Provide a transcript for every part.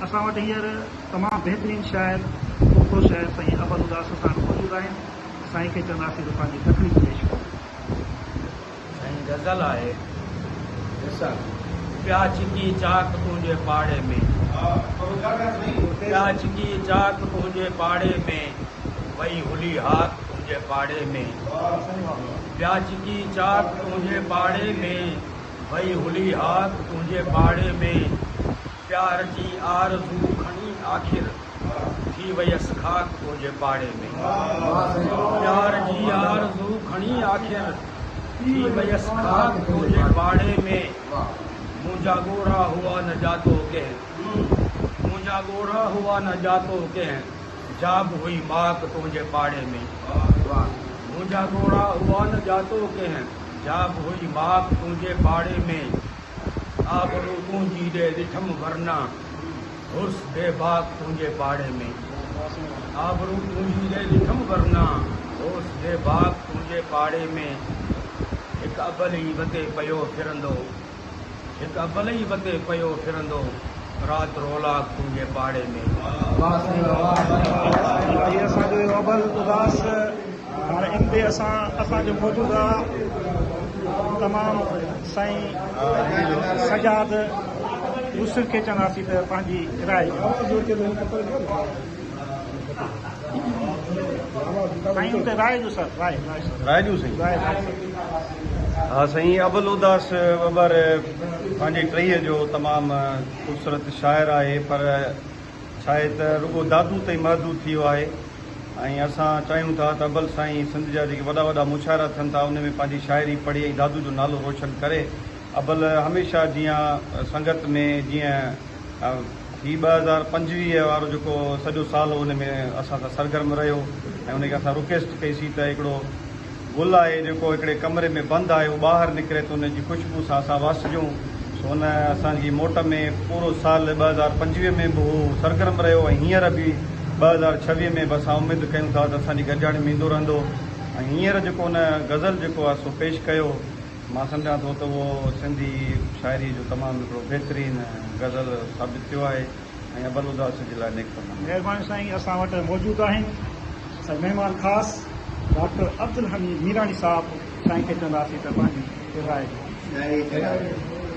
असां वटि हींअर तमामु बहितरीनु शाइर पोखो शाइर साईं अबल उदास सां मौजूदु आहिनि। साईं खे चवंदासीं त पंहिंजी तकलीफ़ पेश कयो। साईं गज़ल आहे प्याज की चाक तुंहिंजे पाड़े में, प्याज की चाक तुंहिंजे पाड़े में, वही हुली हाथ तुंहिंजे पाड़े में, प्याज की चाक तुंहिंजे पाड़े में, वही हुली हाथ तुंहिंजे पाड़े में, प्यार जी आरज़ू खणी आख़िर थी वयसि खाक तुंहिंजे पाड़े में, प्यार जी आरज़ू खणी आख़िर थी वयसि खाक तुंहिंजे पाड़े में, मुंहिंजा ॻोढ़ा हुआ न जातो कंहिं, मुंहिंजा ॻोढ़ा हुआ न जातो कंहिं, जाब हुई माक तुंहिंजे पाड़े में, मुंहिंजा ॻोढ़ा हुआ न जातो कंहिं, जाब हुई माक तुंहिंजे पाड़े में, आबरू तुंहिंजी ॾे ॾिठमि वरना हुर्स बेबाक तुंहिंजे पाड़े में, आबरू तुंहिंजी ॾे ॾिठमि वरना हुर्स बेबाक तुंहिंजे पाड़े में, हिकु अबल ई वते पियो फिरंदो, हिकु अबल ई वते पियो फिरंदो, राति रोलाक तुंहिंजे पाड़े में। असांजो अबल उदास हाणे इन ते असांजो मौजूदु आहे तमामु साईं सजाद मुस्लिम खे चवंदासीं त पंहिंजी राय साईं उते राय जो सर राय राजू साईं हा साईं अबल उदास बबर पंहिंजे टईअ जो तमामु ख़ूबसूरत शाइर आहे, पर छा आहे त रुॻो दादू ताईं महदूद थी वियो आहे। ऐं असां चाहियूं था त अबल साईं सिंध जा जेके वॾा वॾा मुशाइरा थियनि था उन में पंहिंजी शाइरी पढ़ी ऐं दादू जो नालो रोशन करे। अबल हमेशह जीअं संगत में जीअं ही 2025 वारो जेको सॼो साल उन में असां सां सरगर्म रहियो ऐं उनखे असां रिक्वेस्ट कईसीं त हिकिड़ो गुल आहे जेको हिकिड़े कमरे में बंदि आहे उहो ॿाहिरि निकिरे त उनजी ख़ुशबू सां असां वासिजूं। सो उन असांजी मोट में पूरो साल 2025 में बि हू सरगर्म रहियो ऐं हींअर बि 2026 में बि असां उमेदु कयूं था त असांजी गॾिजाणी में ईंदो रहंदो। ऐं हींअर जेको उन गज़ल जेको आहे सो पेश कयो, मां सम्झां थो त उहो सिंधी शाइरी जो तमामु हिकिड़ो बहितरीनु गज़ल साबित थियो आहे ऐं अबल उदास जे लाइ नेक तमामु महिरबानी साईं। असां वटि मौजूदु आहिनि असांजा महिमान ख़ासि डॉक्टर अब्दुल हमीद मीरानी साहब। साईं खे चवंदासीं त पंहिंजी राय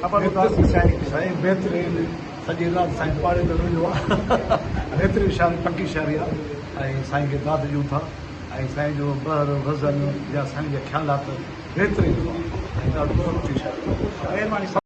अबल उदास जी शाइरी साईं बहितरीनु सॼी राति साईं पाड़े में वञो आहे बहितरीनु शाइरी पकी शाइरी आहे ऐं साईं खे दाद ॾियूं था ऐं साईं जो बहर गज़ल या साईं जा ख़्यालात बहितरीनु ऐं ॾाढो सुठी शाइरी। महिरबानी।